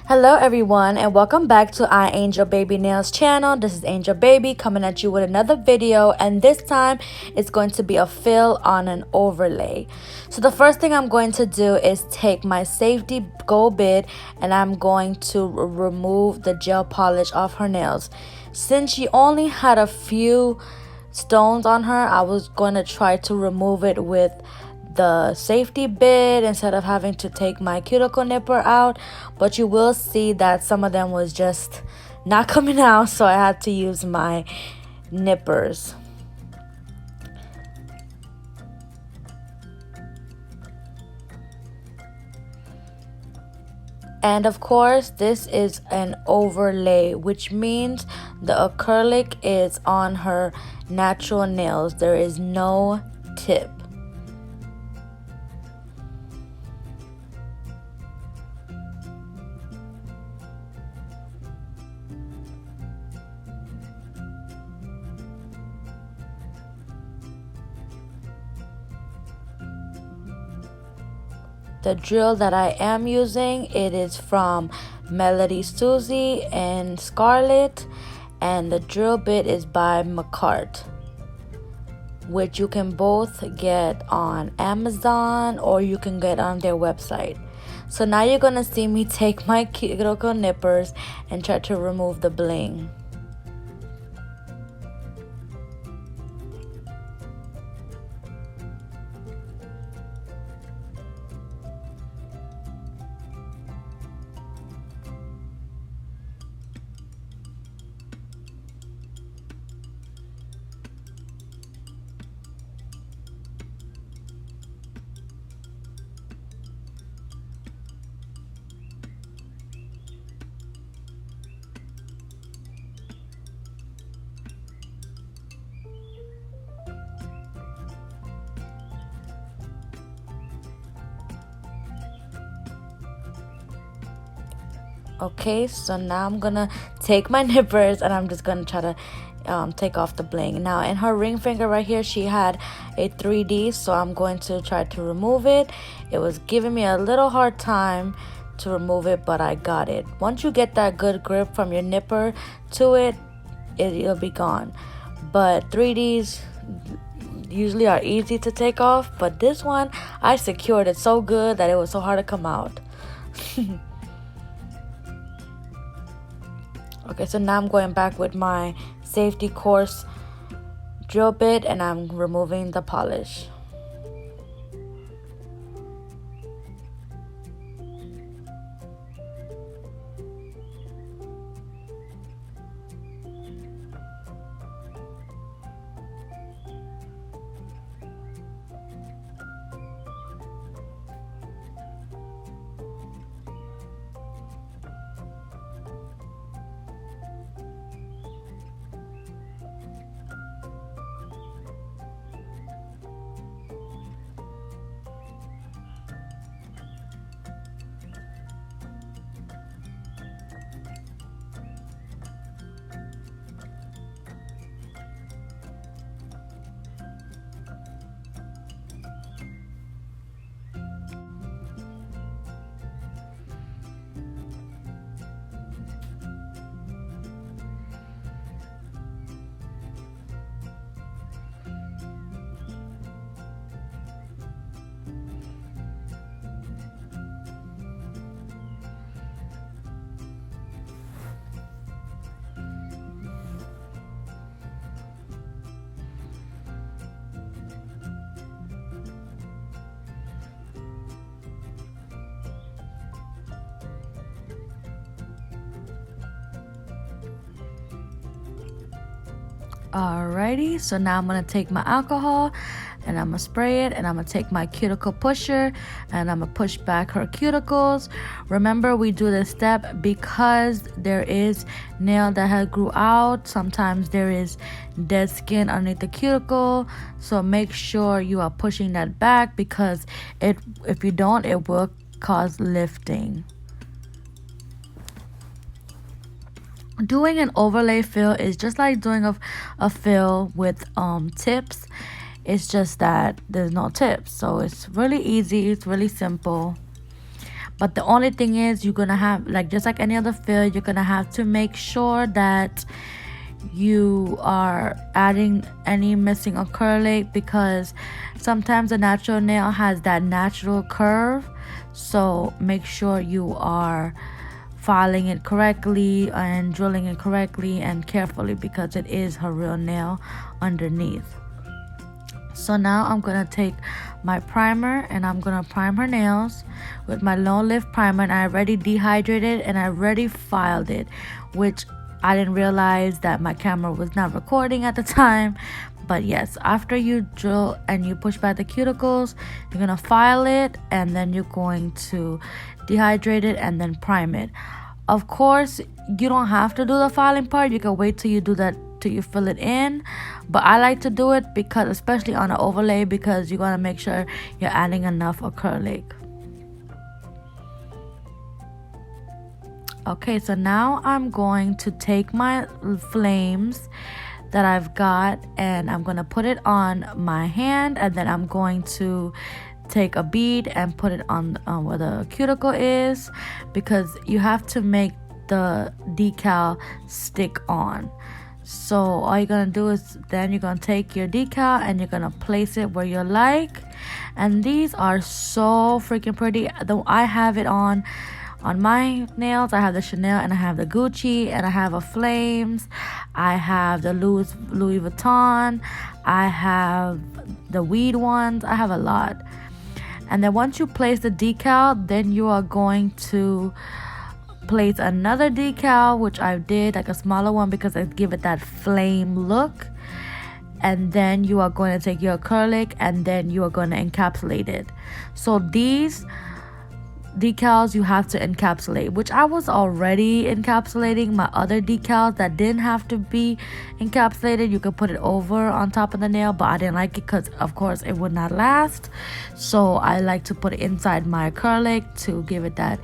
Hello everyone and welcome back to iAngelBabyNails channel. This is AngelBaby coming at you with another video, and this time it's going to be a fill on an overlay. So the first thing I'm going to do is take my safety gold bit and I'm going to remove the gel polish off her nails. Since she only had a few stones on her, I was going to try to remove it with the safety bit instead of having to take my cuticle nipper out, but you will see that some of them was just not coming out, so I had to use my nippers. And of course, this is an overlay, which means the acrylic is on her natural nails. There is no tip. The drill that I am using, it is from Melody Susie and Scarlett, and the drill bit is by MAKARTT, which you can both get on Amazon or you can get on their website. So now you're gonna see me take my cuticle nippers and try to remove the bling. Okay, so now I'm gonna take my nippers and I'm just gonna try to take off the bling. Now in her ring finger right here, she had a 3D, so I'm going to try to remove it. It was giving me a little hard time to remove it, but I got it. Once you get that good grip from your nipper to it, it'll be gone. But 3Ds usually are easy to take off, but this one I secured it so good that it was so hard to come out. Okay, so now I'm going back with my safety coarse drill bit and I'm removing the polish. Alrighty, so now I'm gonna take my alcohol and I'm gonna spray it, and I'm gonna take my cuticle pusher and I'm gonna push back her cuticles. Remember, we do this step because there is nail that has grew out. Sometimes there is dead skin underneath the cuticle, so make sure you are pushing that back, because if you don't, it will cause lifting. Doing an overlay fill is just like doing a fill with tips. It's just that there's no tips, so it's really easy, it's really simple. But the only thing is, you're gonna have, like, just like any other fill, you're gonna have to make sure that you are adding any missing acrylic, because sometimes a natural nail has that natural curve. So make sure you are filing it correctly and drilling it correctly and carefully, because it is her real nail underneath. So now I'm gonna take my primer and I'm gonna prime her nails with my low lift primer, and I already dehydrated and I already filed it, which I didn't realize that my camera was not recording at the time. But yes, after you drill and you push back the cuticles, you're gonna file it, and then you're going to dehydrate it and then prime it. Of course, you don't have to do the filing part. You can wait till you do that, till you fill it in. But I like to do it because, especially on an overlay, because you gotta make sure you're adding enough acrylic. Okay, so now I'm going to take my flames that I've got, and I'm gonna put it on my hand, and then I'm going to take a bead and put it on where the cuticle is, because you have to make the decal stick on. So all you're gonna do is, then you're gonna take your decal and you're gonna place it where you like. And these are so freaking pretty. I have it on my nails. I have the Chanel and I have the Gucci, and I have a flames, I have the Louis Vuitton, I have the weed ones, I have a lot. And then once you place the decal, then you are going to place another decal, which I did, like a smaller one, because I give it that flame look. And then you are going to take your acrylic and then you are going to encapsulate it. So these decals you have to encapsulate, which I was already encapsulating my other decals that didn't have to be encapsulated. You could put it over on top of the nail, but I didn't like it because of course it would not last. So I like to put it inside my acrylic to give it that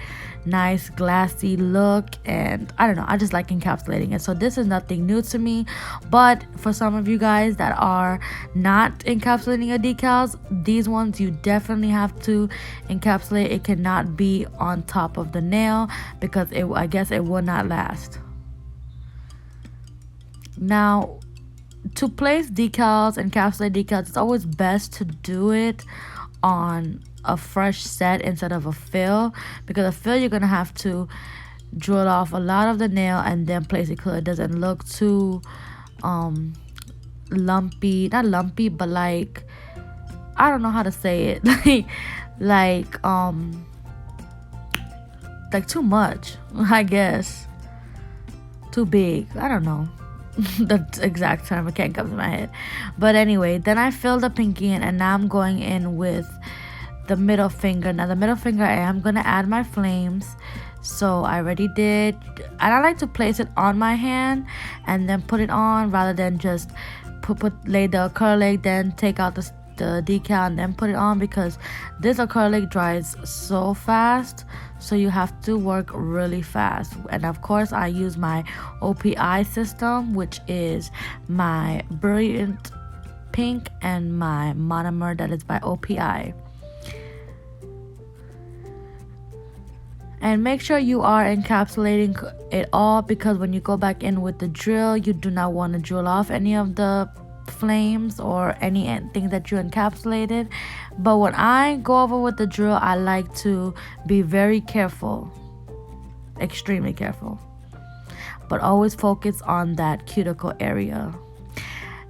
nice glassy look, and I don't know, I just like encapsulating it. So this is nothing new to me, but for some of you guys that are not encapsulating your decals, these ones you definitely have to encapsulate. It cannot be on top of the nail because I guess it will not last. Now, to place decals, encapsulate decals, it's always best to do it on a fresh set instead of a fill, because a fill you're gonna have to drill off a lot of the nail and then place it so it doesn't look too lumpy, not lumpy, but like, I don't know how to say it, like too much, I guess, too big, I don't know the exact term, I can't come to my head. But anyway, then I filled the pinky in, and now I'm going in with the middle finger. Now the middle finger, I am gonna add my flames, so I already did, and I like to place it on my hand and then put it on, rather than just lay the acrylic, then take out the decal and then put it on, because this acrylic dries so fast, so you have to work really fast. And of course I use my OPI system, which is my Brilliant Pink and my monomer that is by OPI. And make sure you are encapsulating it all, because when you go back in with the drill, you do not want to drill off any of the flames or anything that you encapsulated. But when I go over with the drill, I like to be very careful, extremely careful, but always focus on that cuticle area.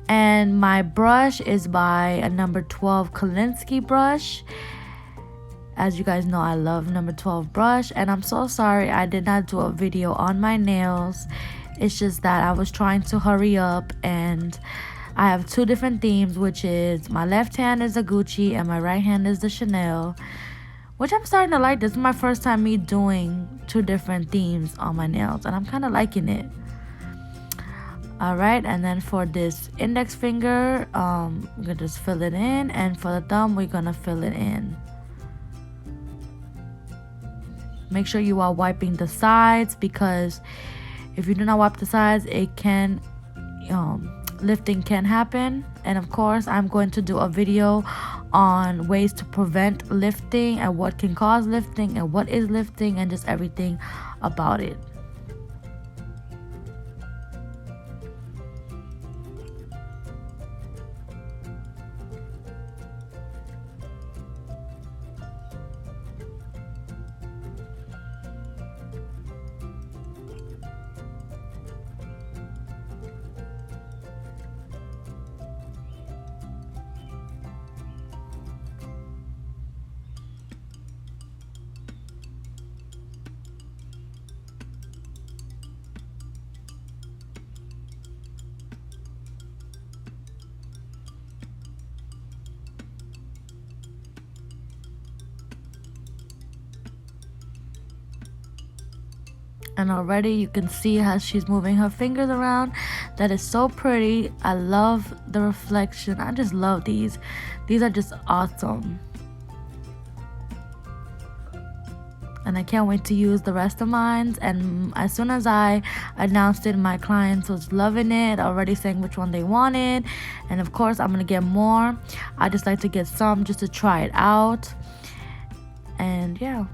And my brush is by a number 12 KOLISKY brush. As you guys know, I love number 12 brush, and I'm so sorry I did not do a video on my nails. It's just that I was trying to hurry up, and I have two different themes, which is my left hand is the Gucci and my right hand is the Chanel, which I'm starting to like. This is my first time me doing two different themes on my nails, and I'm kind of liking it. Alright, and then for this index finger, we're gonna just fill it in, and for the thumb, we're gonna fill it in. Make sure you are wiping the sides, because if you do not wipe the sides, it can lifting can happen. And of course, I'm going to do a video on ways to prevent lifting and what can cause lifting and what is lifting and just everything about it. And already you can see how she's moving her fingers around. That is so pretty. I love the reflection. I just love these. These are just awesome. And I can't wait to use the rest of mine. And as soon as I announced it, my clients was loving it, already saying which one they wanted. And of course, I'm gonna get more. I just like to get some just to try it out. And yeah.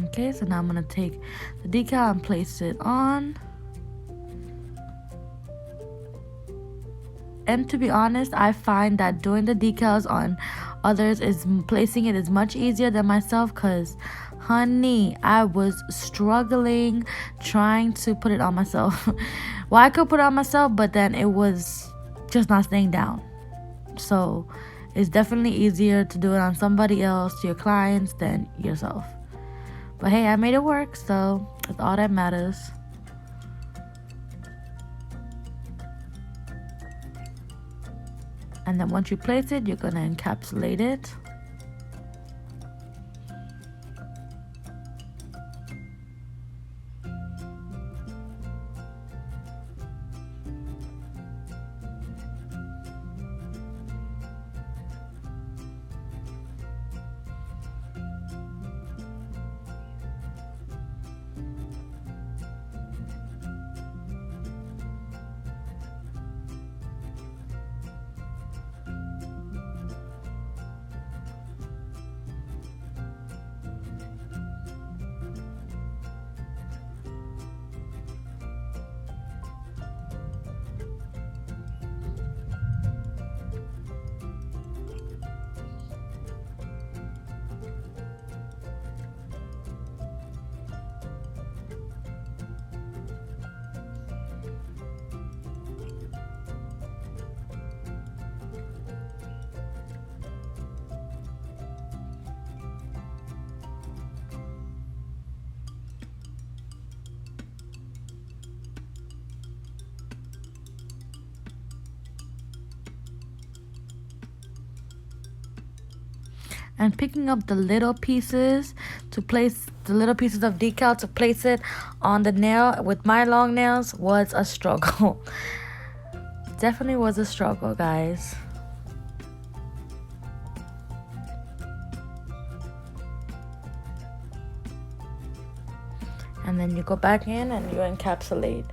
Okay, so now I'm going to take the decal and place it on. And to be honest, I find that doing the decals on others is placing it is much easier than myself, because honey, I was struggling trying to put it on myself. Well, I could put it on myself, but then it was just not staying down. So it's definitely easier to do it on somebody else, your clients, than yourself. But hey, I made it work, so that's all that matters. And then once you place it, you're gonna encapsulate it. And picking up the little pieces to place the little pieces of decal to place it on the nail with my long nails was a struggle. Definitely was a struggle, guys. And then you go back in and you encapsulate.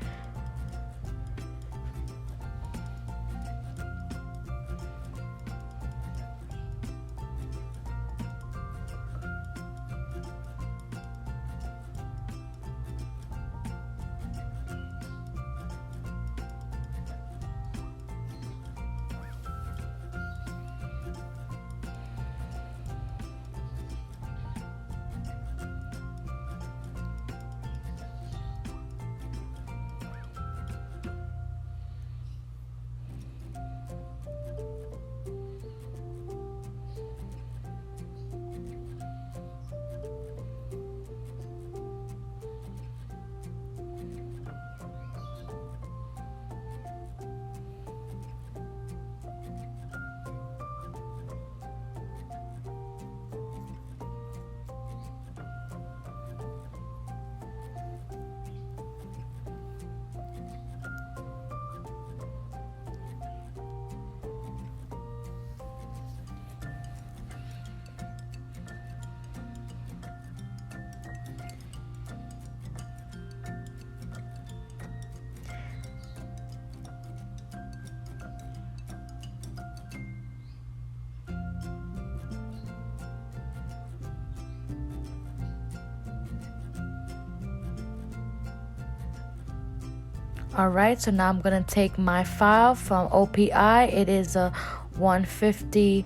Alright, so now I'm going to take my file from OPI. It is a 150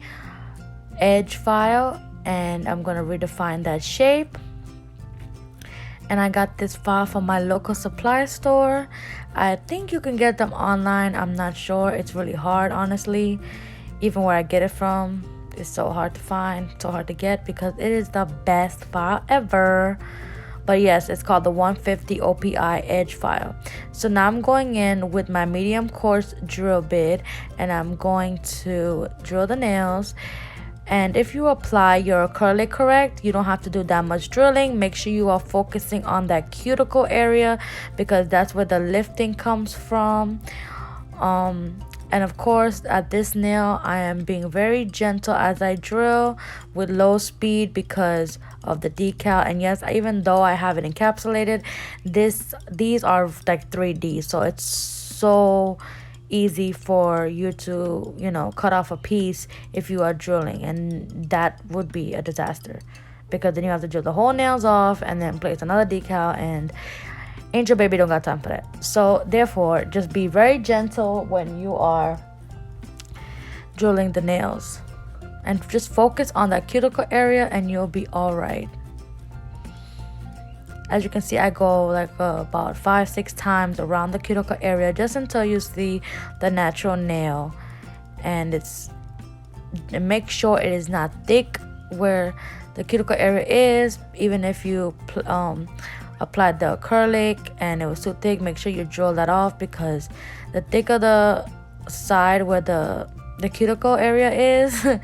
edge file, and I'm going to redefine that shape. And I got this file from my local supply store. I think you can get them online. I'm not sure. It's really hard, honestly. Even where I get it from, it's so hard to find, so hard to get, because it is the best file ever. But yes, it's called the 150 OPI edge file. So now I'm going in with my medium coarse drill bit, and I'm going to drill the nails. And if you apply your acrylic correct, you don't have to do that much drilling. Make sure you are focusing on that cuticle area, because that's where the lifting comes from. And of course, at this nail, I am being very gentle as I drill with low speed because of the decal. And yes, even though I have it encapsulated, these are like 3D, so it's so easy for you to, you know, cut off a piece if you are drilling, and that would be a disaster, because then you have to drill the whole nails off and then place another decal, and AngelBaby don't got time for that. So therefore, just be very gentle when you are drilling the nails, and just focus on that cuticle area and you'll be all right. As you can see, I go like about 5-6 times around the cuticle area, just until you see the natural nail. And make sure it is not thick where the cuticle area is. Even if you applied the acrylic and it was too thick, make sure you drill that off, because the thicker the side where the cuticle area is the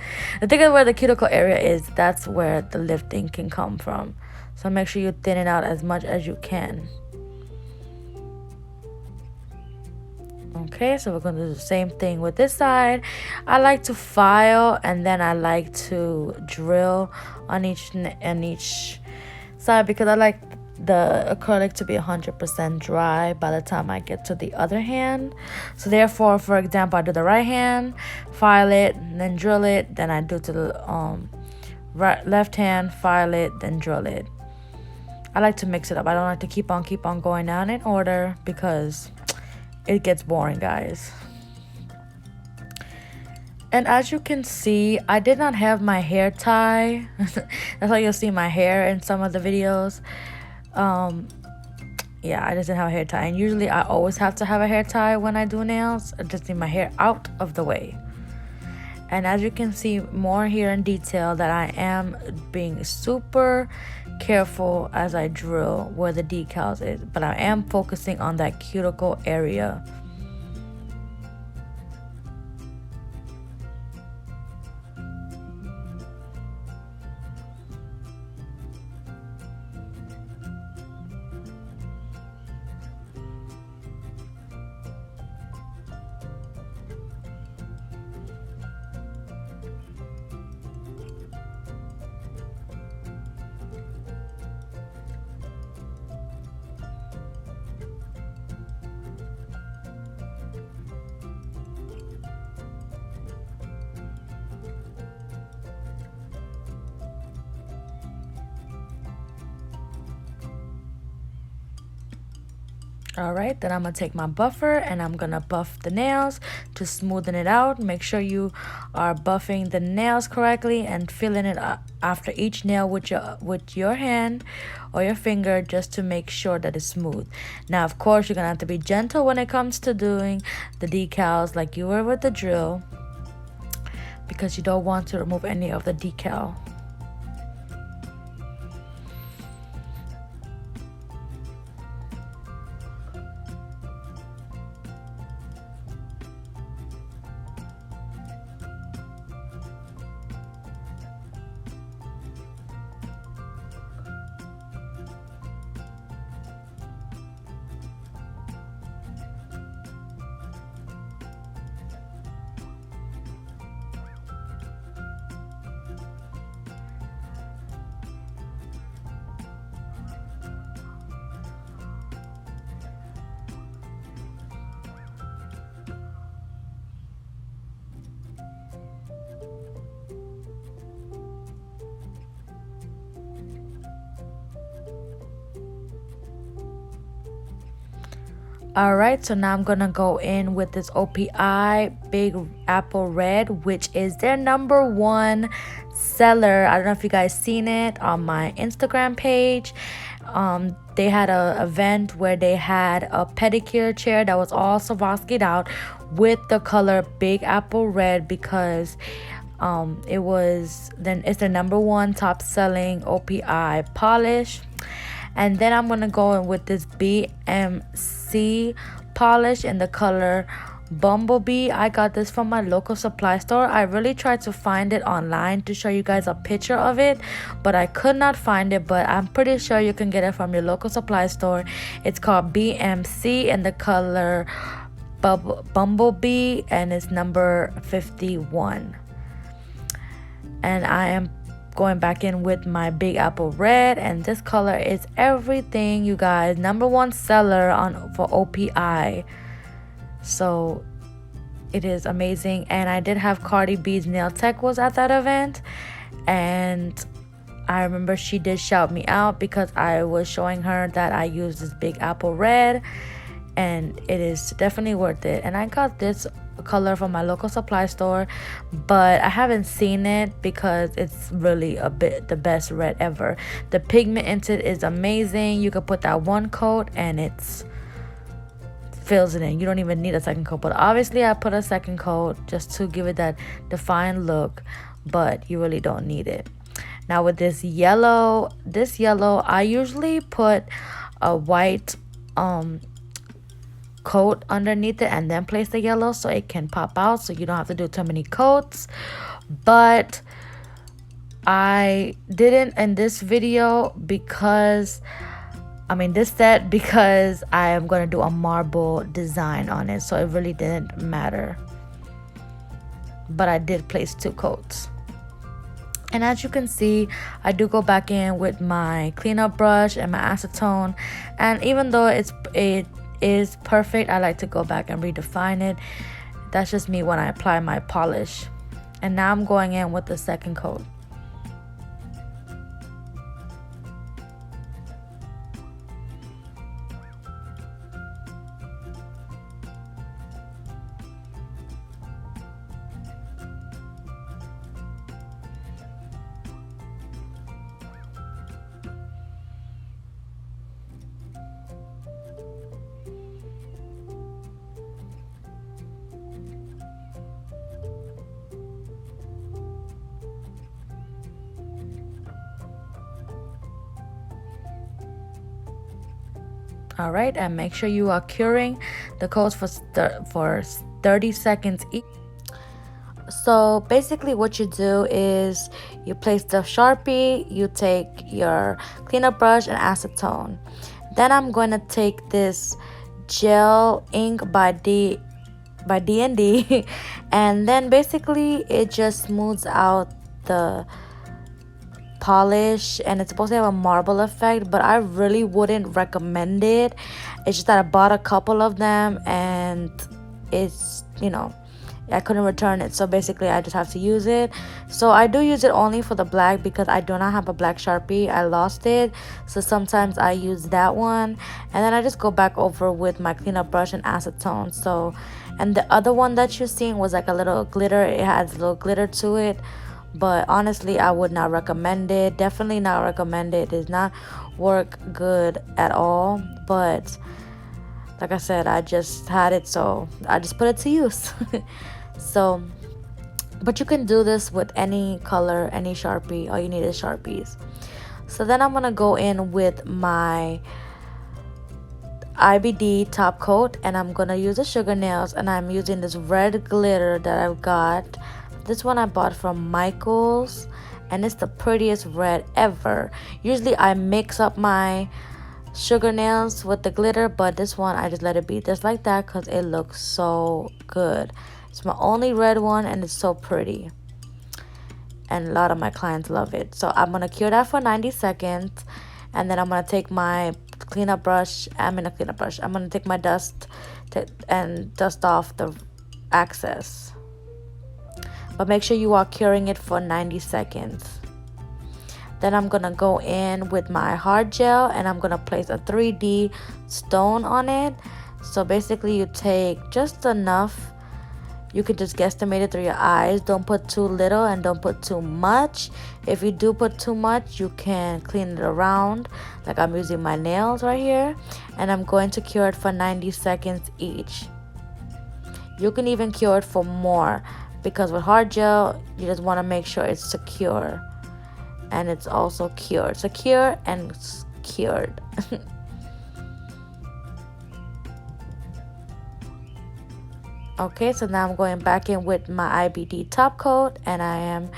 thicker where the cuticle area is, that's where the lifting can come from. So make sure you thin it out as much as you can. Okay, so we're going to do the same thing with this side. I like to file, and then I like to drill on each side, because I like the acrylic to be 100% dry by the time I get to the other hand. So therefore, for example, I do the right hand, file it, then drill it. Then I do to the left hand, file it, then drill it. I like to mix it up. I don't like to keep on going down in order, because it gets boring, guys. And as you can see, I did not have my hair tie. That's why you'll see my hair in some of the videos. Yeah, I just didn't have a hair tie, and usually I always have to have a hair tie when I do nails. I just need my hair out of the way. And as you can see more here in detail, that I am being super careful as I drill where the decals is, but I am focusing on that cuticle area. Alright, then I'm going to take my buffer and I'm going to buff the nails to smoothen it out. Make sure you are buffing the nails correctly and filling it up after each nail with your hand or your finger, just to make sure that it's smooth. Now, of course, you're going to have to be gentle when it comes to doing the decals like you were with the drill, because you don't want to remove any of the decal. Alright, so now I'm gonna go in with this OPI Big Apple Red, which is their #1 seller. I don't know if you guys seen it on my Instagram page. They had a event where they had a pedicure chair that was all Swarovski'd out with the color Big Apple Red, because it's the #1 top selling OPI polish. And then I'm gonna go in with this BMC polish in the color Bumblebee. I got this from my local supply store. I really tried to find it online to show you guys a picture of it, but I could not find it. But I'm pretty sure you can get it from your local supply store. It's called BMC in the color Bumblebee, and it's number 51. And I am going back in with my Big Apple Red, and this color is everything, you guys. #1 seller for OPI, so it is amazing. And I did have Cardi B's nail tech was at that event, and I remember she did shout me out because I was showing her that I use this Big Apple Red, and it is definitely worth it. And I got this color from my local supply store, but I haven't seen it because it's really the best red ever. The pigment in it is amazing. You could put that one coat and it's fills it in. You don't even need a second coat, but obviously I put a second coat just to give it that defined look, but you really don't need it. Now with this yellow, I usually put a white coat underneath it and then place the yellow so it can pop out, so you don't have to do too many coats. But I didn't in this video because this set, because I am going to do a marble design on it, so it really didn't matter. But I did place 2 coats. And as you can see, I do go back in with my cleanup brush and my acetone, and even though it is perfect, I like to go back and redefine it. That's just me when I apply my polish. And now I'm going in with the second coat. All right, and make sure you are curing the coats for 30 seconds each. So basically what you do is you place the Sharpie, you take your cleanup brush and acetone. Then I'm going to take this gel ink by D&D and then basically it just smooths out the polish, and it's supposed to have a marble effect, but I really wouldn't recommend it. It's just that I bought a couple of them and it's, I couldn't return it, so basically I just have to use it. So I do use it only for the black because I do not have a black Sharpie. I lost it, so sometimes I use that one, and then I just go back over with my cleanup brush and acetone. So, and the other one that you're seeing was like a little glitter. It has a little glitter to it, but honestly I would not recommend it. Definitely not recommend it. It does not work good at all. But like I said, I just had it, so I just put it to use. So, but you can do this with any color, any Sharpie. All you need is Sharpies. So then I'm gonna go in with my IBD top coat, and I'm gonna use the sugar nails, and I'm using this red glitter that I've got. This one I bought from Michael's, and it's the prettiest red ever. Usually I mix up my sugar nails with the glitter, but this one I just let it be just like that because it looks so good. It's my only red one, and it's so pretty, and a lot of my clients love it. So I'm gonna cure that for 90 seconds, and then I'm gonna take my cleanup brush. I'm gonna take my dust and dust off the excess. But make sure you are curing it for 90 seconds. Then I'm gonna go in with my hard gel, and I'm gonna place a 3D stone on it. So basically you take just enough. You could just guesstimate it through your eyes. Don't put too little and don't put too much. If you do put too much, you can clean it around. Like I'm using my nails right here. And I'm going to cure it for 90 seconds each. You can even cure it for more, because with hard gel, you just want to make sure it's secure. And it's also cured. Secure and cured. Okay, so now I'm going back in with my IBD top coat, and I am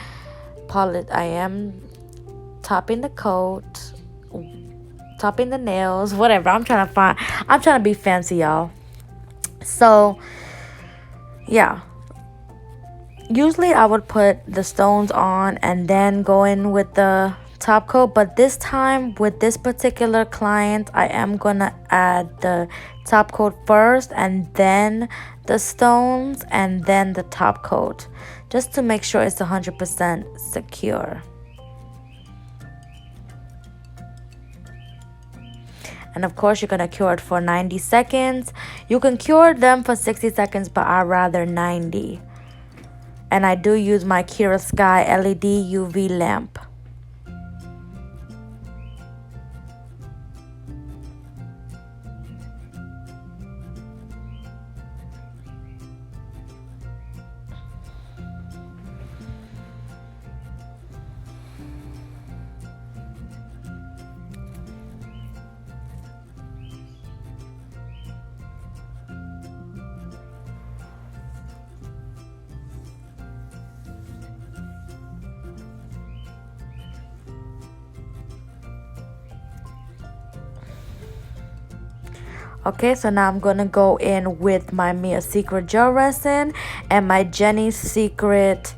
topping the coat, topping the nails, whatever. I'm trying to be fancy, y'all. So yeah, usually I would put the stones on and then go in with the top coat, but this time with this particular client, I am gonna add the top coat first and then the stones and then the top coat, just to make sure it's 100% secure. And of course, you're gonna cure it for 90 seconds. You can cure them for 60 seconds, but I'd rather 90. And I do use my KOLISKY LED UV lamp. Okay, so now I'm gonna go in with my Mia Secret gel resin and my Jenny Secret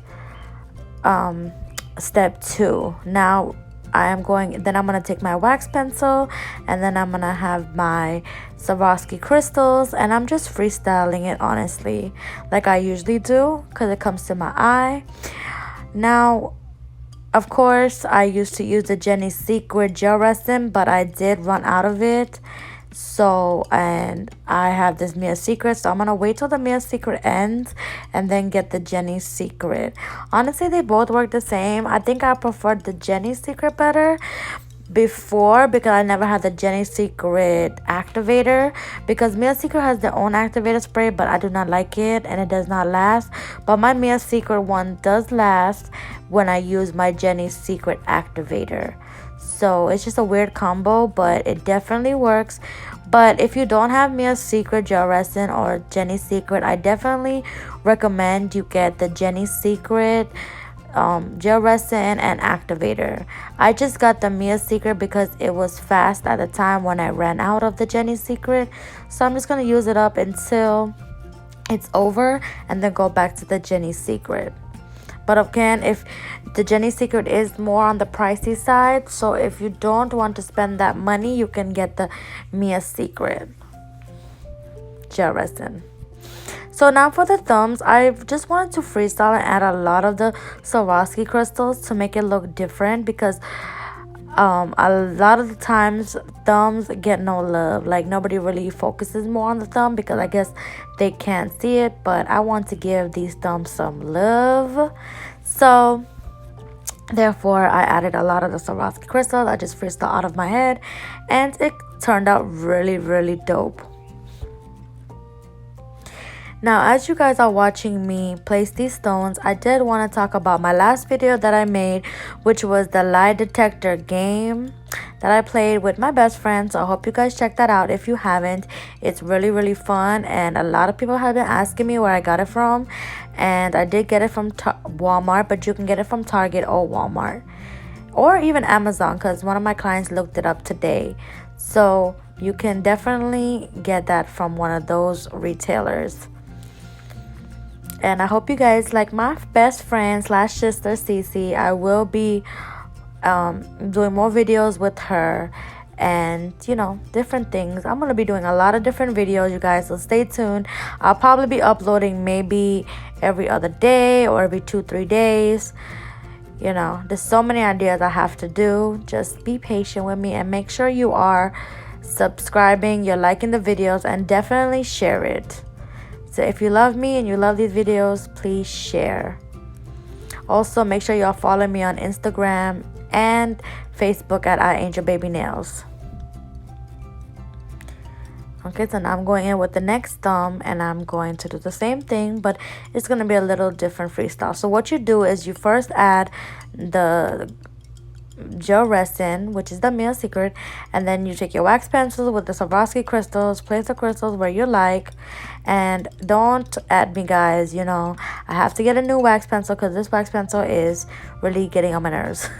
step 2. Now I'm gonna take my wax pencil, and then I'm gonna have my Swarovski crystals, and I'm just freestyling it, honestly, like I usually do, because it comes to my eye. Now, of course, I used to use the Jenny Secret gel resin, but I did run out of it. So, and I have this Mia Secret, so I'm gonna wait till the Mia Secret ends and then get the Jenny Secret. Honestly, they both work the same. I think I preferred the Jenny Secret better before, because I never had the Jenny Secret activator, because Mia Secret has their own activator spray, but I do not like it and it does not last. But my Mia Secret one does last when I use my Jenny Secret activator. So it's just a weird combo, but it definitely works. But if you don't have Mia Secret gel resin or Jenny Secret, I definitely recommend you get the Jenny Secret gel resin and activator. I just got the Mia Secret because it was fast at the time when I ran out of the Jenny Secret. So I'm just gonna use it up until it's over and then go back to the Jenny Secret. But again, if the Jenny Secret is more on the pricey side, so if you don't want to spend that money, you can get the Mia Secret gel resin. So now for the thumbs, I just wanted to freestyle and add a lot of the Swarovski crystals to make it look different, because a lot of the times thumbs get no love. Like, nobody really focuses more on the thumb because I guess they can't see it, but I want to give these thumbs some love. So therefore I added a lot of the Swarovski crystals. I just freestyled out of my head and it turned out really dope. Now, as you guys are watching me place these stones, I did want to talk about my last video that I made, which was the lie detector game that I played with my best friend. So I hope you guys check that out if you haven't. It's really fun, and a lot of people have been asking me where I got it from, and I did get it from Walmart, but you can get it from Target or Walmart or even Amazon, because one of my clients looked it up today. So you can definitely get that from one of those retailers. And I hope you guys like my best friend / sister SUSIE. I will be doing more videos with her, and you know, different things. I'm gonna be doing a lot of different videos, you guys, so stay tuned. I'll probably be uploading maybe every other day or every 2-3 days. You know, there's so many ideas I have to do. Just be patient with me and make sure you are subscribing, you're liking the videos, and definitely share it. So if you love me and you love these videos, please share. Also, make sure y'all follow me on Instagram and Facebook at iAngelBabyNails. Okay, so now I'm going in with the next thumb, and I'm going to do the same thing, but it's going to be a little different freestyle. So what you do is you first add the gel resin, which is the Male Secret, and then you take your wax pencil with the Swarovski crystals, place the crystals where you like, and don't at me, guys. You know, I have to get a new wax pencil because this wax pencil is really getting on my nerves.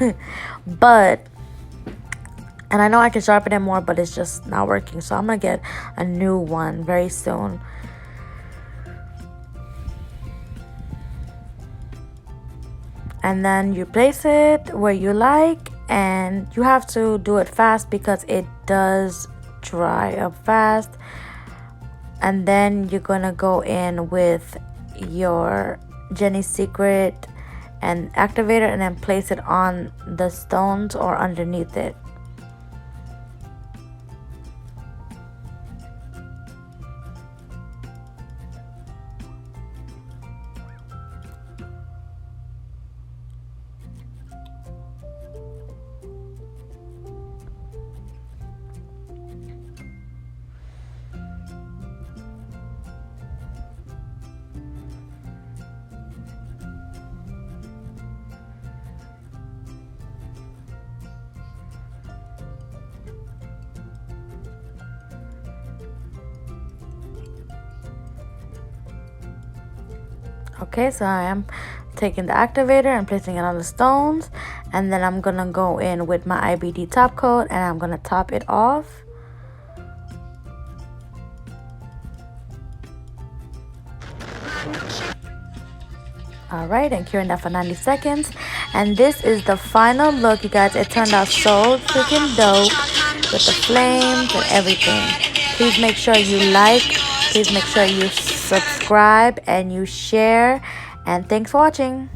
And I know I can sharpen it more, but it's just not working. So I'm going to get a new one very soon. And then you place it where you like. And you have to do it fast because it does dry up fast. And then you're going to go in with your Jenny Secret and activator, and then place it on the stones or underneath it. Okay, so I am taking the activator and placing it on the stones, and then I'm gonna go in with my IBD top coat, and I'm gonna top it off. Alright, and curing that for 90 seconds. And this is the final look, you guys. It turned out so freaking dope with the flames and everything. Please make sure you like, please make sure you subscribe and you share, and thanks for watching.